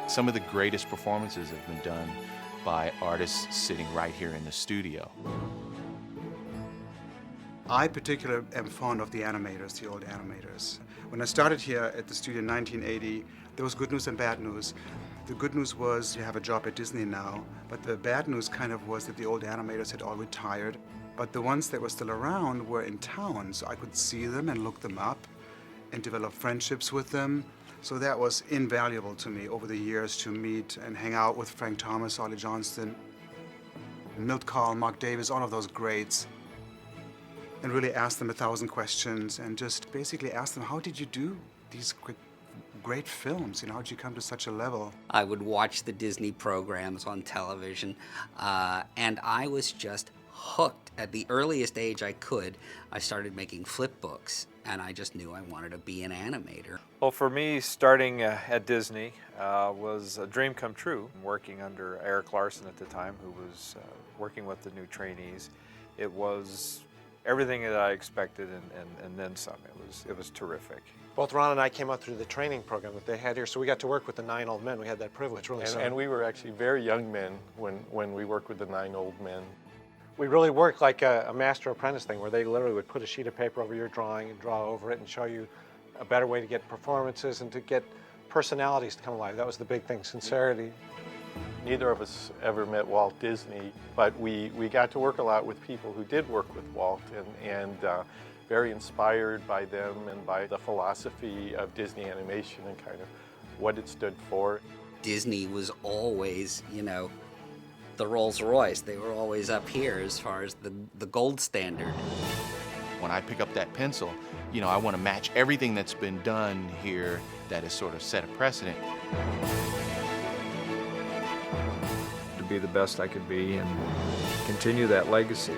Some of the greatest performances have been done by artists sitting right here in the studio. I particularly am fond of the animators, the old animators. When I started here at the studio in 1980, there was good news and bad news. The good news was you have a job at Disney now, but the bad news kind of was that the old animators had all retired. But the ones that were still around were in town, so I could see them and look them up and develop friendships with them. So that was invaluable to me over the years, to meet and hang out with Frank Thomas, Ollie Johnston, Milt Kahl, Mark Davis, all of those greats, and really ask them 1,000 questions and just basically ask them, how did you do these great films? How did you come to such a level? I would watch the Disney programs on television, and I was just hooked. At the earliest age I could, I started making flip books, and I just knew I wanted to be an animator. Well, for me, starting at Disney was a dream come true. Working under Eric Larson at the time, who was working with the new trainees, it was everything that I expected and then some. It was terrific. Both Ron and I came up through the training program that they had here, so we got to work with the 9 old men. We had that privilege, really. And we were actually very young men when we worked with the 9 old men. We really worked like a master apprentice thing, where they literally would put a sheet of paper over your drawing and draw over it and show you a better way to get performances and to get personalities to come alive. That was the big thing, sincerity. Neither of us ever met Walt Disney, but we got to work a lot with people who did work with Walt, and very inspired by them and by the philosophy of Disney animation and kind of what it stood for. Disney was always, the Rolls Royce. They were always up here as far as the gold standard. When I pick up that pencil, I want to match everything that's been done here that has sort of set a precedent. To be the best I could be and continue that legacy.